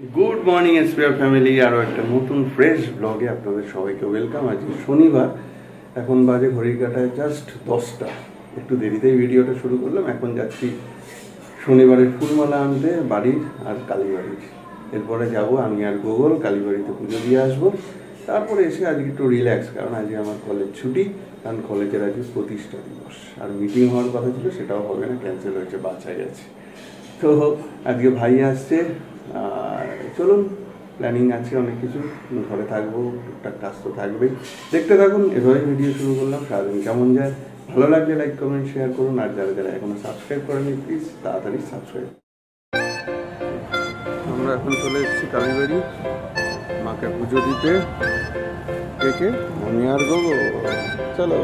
Good morning SPR family, আরও একটা নতুন ফ্রেশ ব্লগে আপনাদের সবাইকে ওয়েলকাম। আজকে শনিবার, এখন বাজে ঘড়ির কাটায় জাস্ট 10টা। একটু দেরিতেই ভিডিওটা শুরু করলাম। এখন যাচ্ছি শনিবারের ফুলমালা আনতে বাড়ির আর কালীবাড়ির। এরপরে যাব আমি আর গোগল কালীবাড়িতে পুজো দিয়ে আসবো। তারপরে এসে আজকে একটু রিল্যাক্স, কারণ আজকে আমার কলেজ ছুটি, কারণ কলেজের আজকে প্রতিষ্ঠা দিবস। আর মিটিং হওয়ার কথা ছিল, সেটাও হবে না, ক্যান্সেল হয়েছে, বাঁচা গেছে। তো আজকে ভাই আসছে, আর চলুন, প্ল্যানিং আছে অনেক কিছু, ঘরে থাকবো, টুকটাক কাজ তো থাকবেই। দেখতে থাকুন, এভাবে ভিডিও শুরু করলাম। সারাদিন কেমন যায়, ভালো লাগলে লাইক কমেন্ট শেয়ার করুন, আর যারা যারা এখনো সাবস্ক্রাইব করেনি প্লিজ তাড়াতাড়ি সাবস্ক্রাইব। আমরা এখন চলে এসেছি কালীবাড়ি মাকে পুজো দিতে। কে আমি আর গোগো, চলো।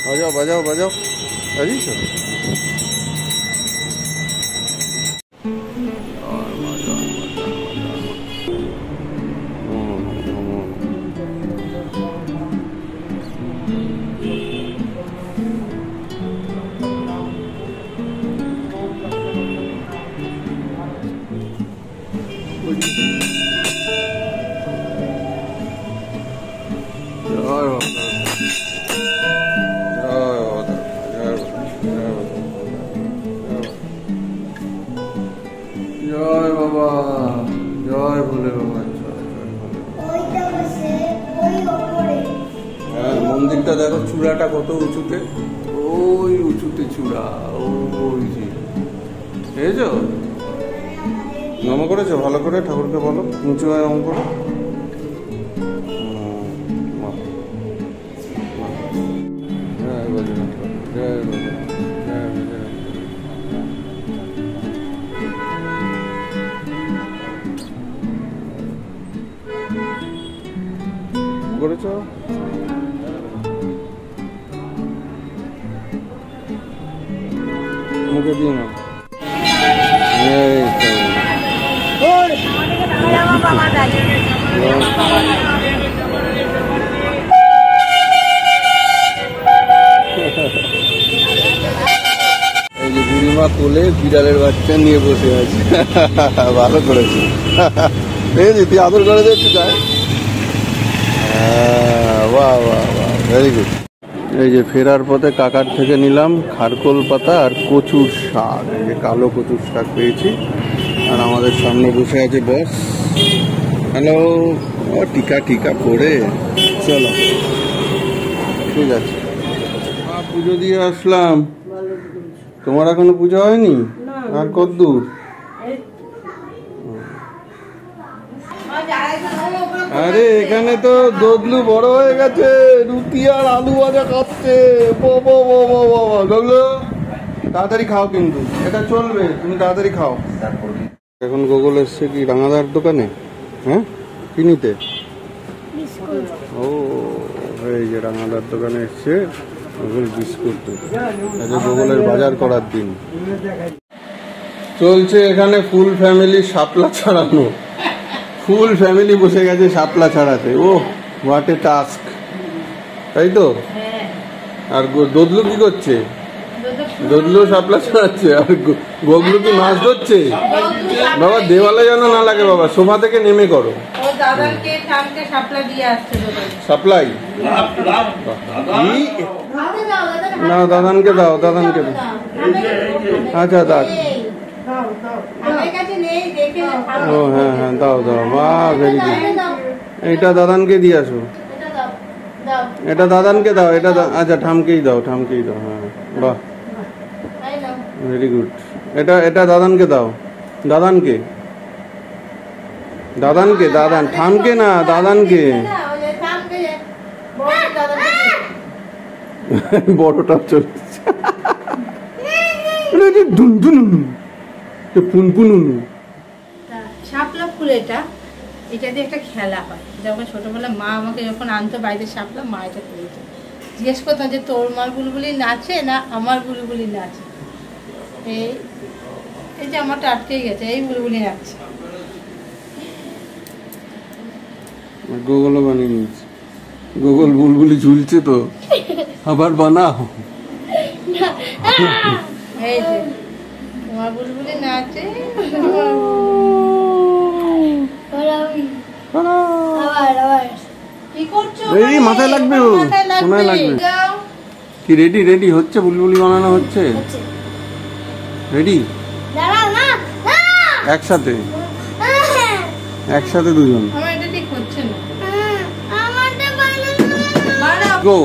বাজাও বাজাও বাজাও, বুঝিস? জয় বাবা, জয় ভোলে বাবা। হ্যাঁ, মন্দিরটা দেখো, চূড়াটা কত উঁচুতে, ওই উঁচুতে চূড়া, ওই যে বুঝেছো? নম করেছো ভালো করে, ঠাকুরকে বলো উঁচু হয় নম করো। জয় বজরঙ্গ, জয় বজরঙ্গ, জয় বজরঙ্গ। করেছ মুখে দিয়ে নাও। এই যে বুড়িমা কোলে বিড়ালের বাচ্চা নিয়ে বসে আছে, ভালো করেছে। তুই আদর করে দে, একটু যায়। বাহ বাহ বাহ, ভেরি গুড। এই যে ফেরার পথে কাকার থেকে নিলাম খারকোল পাতা আর কচুর শাক। এই যে কালো কচুর শাক পেয়েছি। আর আমাদের সামনে বসে আছে বস। হ্যালো, টিকা টিকা পরে চলো, ঠিক আছে। পুজো দিয়ে আসলাম। তোমার এখনো পুজো হয়নি? আর কতদূর? আরে এখানে তো দদলু বড় হয়ে গেছে, রুটি আর আলু ভাজা খাচ্ছে। তাড়াতাড়ি খাও, কিন্তু এটা চলবে, তুমি তাড়াতাড়ি খাও। এখন গোগল এসছে কি রাঙাদার দোকানে? হ্যাঁ, কি নিতে? ও, এই যে রাঙাদার দোকানে এসছে গোগল বিস্কুট। আচ্ছা, গোগলের বাজার করার দিন চলছে এখানে। ফুল ফ্যামিলি শাপলা ছাড়ানো, ফুল ফ্যামিলি বসে গেছে শাপলা ছাড়াতে। ও হোয়াট এ টাস্ক, তাই তো? আর দদলু কি করছে? দদলু শাপলা ছাড়াচ্ছে, আর গোগলু কি মাছ ধরছে। বাবা দেওয়ালে যেন না লাগে, বাবা সোফা থেকে নেমে করো। সাপ্লাই না, দাদানকে দাও, দাদানকে দাও। আচ্ছা দাও। ও হ্যাঁ হ্যাঁ, দাও দাও, বাহ ভেরি গুড। এইটা দাদানকে দিয়ে আসো, এটা দাদানকে দাও, এটা আচ্ছা ঠামকেই দাও, ঠামকেই দাও। হ্যাঁ বাহ, ভেরি গুড। এটা এটা দাদানকে দাও, দাদানকে, দাদানকে, দাদান, ঠামকে না, দাদানকে। বড়টা চলছে, শাপলা ফুল। এটা দিয়ে একটা খেলা হয়, যখন ছোটবেলা মা আমাকে যখন আনতো বাড়িতে শাপলা, মা এটা করেছে। জিজ্ঞেস করতাম যে তোর মার বুলবুলি নাচে না আমার বুলবুলি নাচে। এই যে আমারটা আটকে গেছে, এই বুলবুলি নাচছে। গোগলও বানিয়ে নিয়েছে। গোগল বুলবুলি ঝুলছে তো, আবার বানাও। এই যে তোমার বুলবুলি নাচে। কি করছো? এই মাথায় লাগবে, ও সোনায় লাগবে। কি রেডি রেডি হচ্ছে? বুলবুলি বানানো হচ্ছে, রেডি? একসাথে একসাথে দুজন। আমার এটা ঠিক হচ্ছে না। গো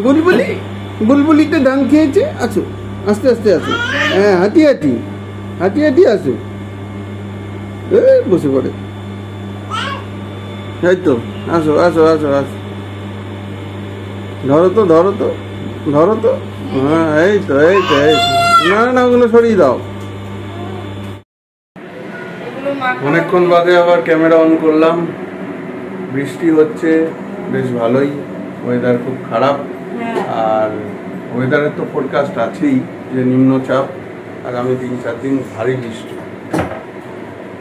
বুলবুলি, বুলবুলিতে ডান খেয়েছে। আছো, আস্তে আস্তে আসো। হ্যাঁ, হাঁটি হাঁটি হাঁটি হাঁটি আসো। বসে পড়ে। এই তো, আসো আসো আসো আসো। ধরো তো ধরো তো ধরো তো। হ্যাঁ, এই তো এই তো এই তো। না না, ওগুলো সরিয়ে দাও। অনেকক্ষণ বাদে আবার ক্যামেরা অন করলাম। বৃষ্টি হচ্ছে, বেশ ভালোই। ওয়েদার খুব খারাপ, আর ওয়েদারের তো ফোরকাস্ট আছেই যে নিম্নচাপ, আগামী 3-4 দিন ভারী বৃষ্টি।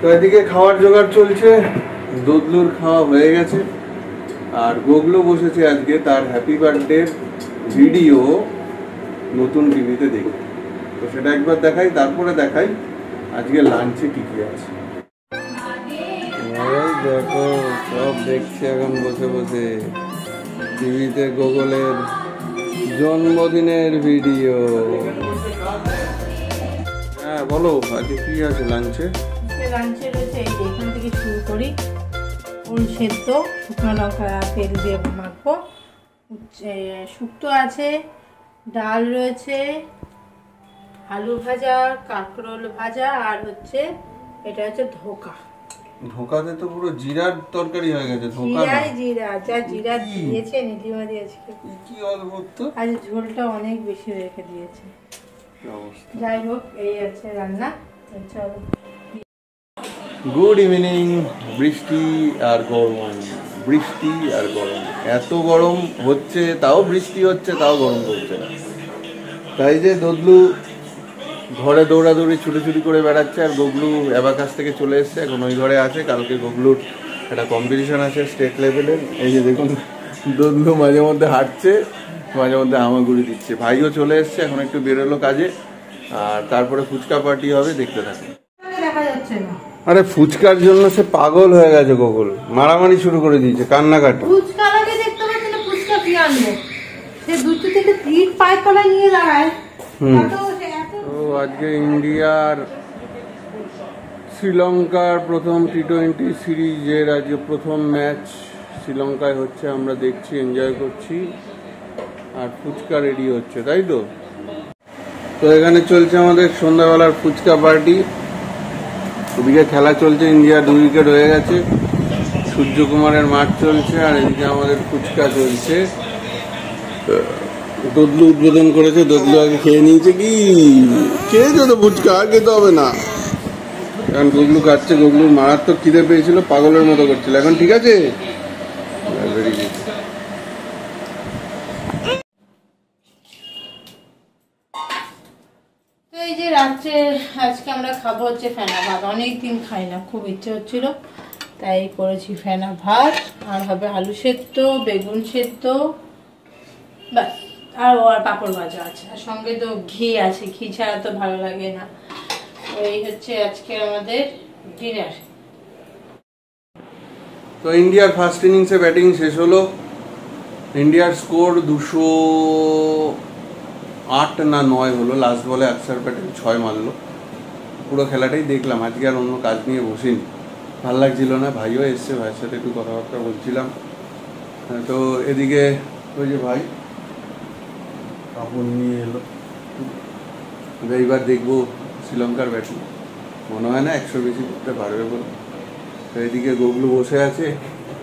তো এদিকে খাওয়ার জোগাড় চলছে। দদলুর খাওয়া হয়ে গেছে, আর গোগলু বসেছে আজকে তার হ্যাপি বার্থডে ভিডিও নতুন টিভিতে দেখি। তো সেটা একবার দেখাই, তারপরে দেখাই আজকে লাঞ্চে কি কি আছে। দেখো, সব দেখছে এখন বসে বসে টিভিতে গোগলের জন্মদিনের ভিডিও। হ্যাঁ বলো, আজকে কি আছে লাঞ্চে? লাঞ্চে রয়েছে এই যে এখান থেকে শুরু করি। ওল সেদ্ধ, শুকনো লঙ্কা তেল দিয়ে মাখবো। শুক্তো আছে, ডাল রয়েছে, আলু ভাজা, কাঁকরোল ভাজা, আর হচ্ছে এটা হচ্ছে ধোকা। ধোকাতে তো পুরো জিরার তরকারি হয়ে গেছে। ধোকা জিরা যা জিরা দিয়েছে, নীলিমা দিয়েছে। কি অদ্ভুত তো, আজ ঝোলটা অনেক বেশি রেখে দিয়েছে। যাই হোক, এই আছে রান্না। চলো। Good evening. বৃষ্টি আর গরম, বৃষ্টি আর গরম। এত গরম হচ্ছে তাও বৃষ্টি হচ্ছে, তাও গরম করছে না। তাই যে দদলু ঘরে দৌড়াদৌড়ি ছুটি করে বেড়াচ্ছে, আর গগলু অ্যাবাকাস থেকে চলে এসছে, এখন ওই ঘরে আছে। কালকে গগলুর একটা কম্পিটিশন আছে স্টেট লেভেলের। এই যে দেখুন, দদলু মাঝে মধ্যে হাঁটছে, মাঝে মধ্যে হামাগুড়ি দিচ্ছে। ভাইও চলে এসছে, এখন একটু বেরোলো কাজে, আর তারপরে ফুচকা পার্টি হবে, দেখতে থাকে। দেখা যাচ্ছে না। আরে ফুচকার জন্য সে পাগল হয়ে গেছে গোগল, মারামারি শুরু করে দিয়েছে, কান্নাকাটি। ফুচকা লাগে দেখতে পাচ্ছি না, ফুচকা কি আনবো? সে দুটো থেকে তিন পায়ের তলায় নিয়ে দাঁড়ায়। তো আজকে ইন্ডিয়ার শ্রীলঙ্কার প্রথম টি20 সিরিজের আজকে প্রথম ম্যাচ শ্রীলঙ্কায় হচ্ছে, আমরা দেখছি, এনজয় করছি, আর ফুচকা রেডি হচ্ছে, তাই তো? তো এখানে চলছে আমাদের সন্ধ্যাবেলার ফুচকা পার্টি। ওদিকে খেলা চলছে, ইন্ডিয়া 2 উইকেট হয়ে গেছে, সূর্যকুমারের মাঠ চলছে, আর এদিকে আমাদের ফুচকা চলছে। দদলু উদ্বোধন করেছে, দদলু আগে খেয়ে নিয়েছে। কি খেয়েছে তো ফুচকা, আর খেতে হবে না। এখন গগলু খাচ্ছে, গগলুর মারাত্মক খিদে পেয়েছিল, পাগলের মতো করছিল। এখন ঠিক আছে, ভেরি গুড। তো এই যে রাত্রে আজকে আমরা খাবো হচ্ছে ফেনা ভাত। অনেকদিন খাই না, খুব ইচ্ছে হচ্ছিল, তাই করেছি ফেনা ভাত। আর হবে আলু সেদ্ধ, বেগুন সেদ্ধ, ব্যাস। আর পাঁপড় ভাজা আছে, আর সঙ্গে তো ঘি আছে, ঘি ছাড়া তো ভালো লাগে না। এই হচ্ছে আজকে আমাদের ডিনার। তো ইন্ডিয়ার ফার্স্ট ইনিংসে ব্যাটিং শেষ হলো। ইন্ডিয়ার স্কোর 208 না 9 হলো। লাস্ট বলে অক্ষর প্যাটেল 6 মারলো। পুরো খেলাটাই দেখলাম, আজকে আর অন্য কাজ নিয়ে বসিনি, ভাল লাগছিল না। ভাইও এসছে, ভাইয়ের সাথে একটু কথাবার্তা বলছিলাম। তো এদিকে ওই যে ভাই কাপড় নিয়ে এলো। এইবার দেখবো শ্রীলঙ্কার ব্যাটিং, মনে হয় না 100 বেশি করতে পারবে বলে। তো এদিকে গগলু বসে আছে।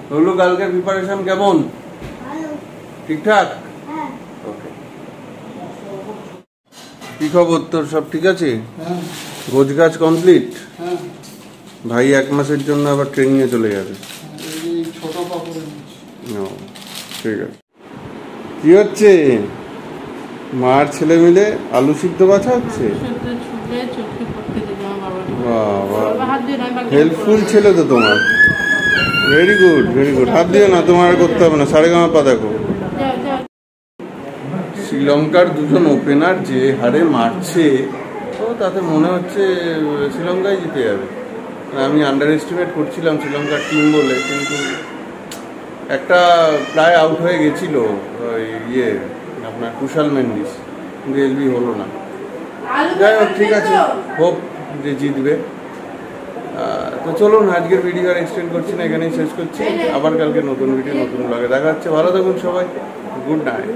গগলু, কালকের প্রিপারেশন কেমন? ঠিকঠাক? ওকে। কি খবর তোর, সব ঠিক আছে? গোছ গাছ কমপ্লিট? ভাই 1 মাসের জন্য আবার ট্রেনিং এ চলে যাবে। ঠিক আছে। কি হচ্ছে? মার ছেলে মিলে আলু সিদ্ধ বাছা হচ্ছে। বাবা, হাত দিয়ে নয়, বাকি হেল্পফুল ছিল তো তোমার। Very good. হাত দিও না, তোমার আর করতে হবে না। সারেগামাপা দেখো। যাও, যাও। শ্রীলঙ্কার দুজন ওপেনার যে হারে মারছে, তো তাতে মনে হচ্ছে শ্রীলঙ্কায় জিতে যাবে। আমি আন্ডার এস্টিমেট করছিলাম শ্রীলঙ্কার টিম বলে, কিন্তু একটা প্রায় আউট হয়ে গেছিল ওই আপনার কুশাল মেন্ডিস, কিন্তু এলবি হলো না। যাই হোক, ঠিক আছে, হোপ যে জিতবে। তো চলুন, আজকের ভিডিও আর এক্সটেন্ড করছি না, এখানেই শেষ করছি। আবার কালকে নতুন ভিডিও নতুন ব্লগে দেখা হচ্ছে। ভালো থাকুন সবাই, গুড নাইট।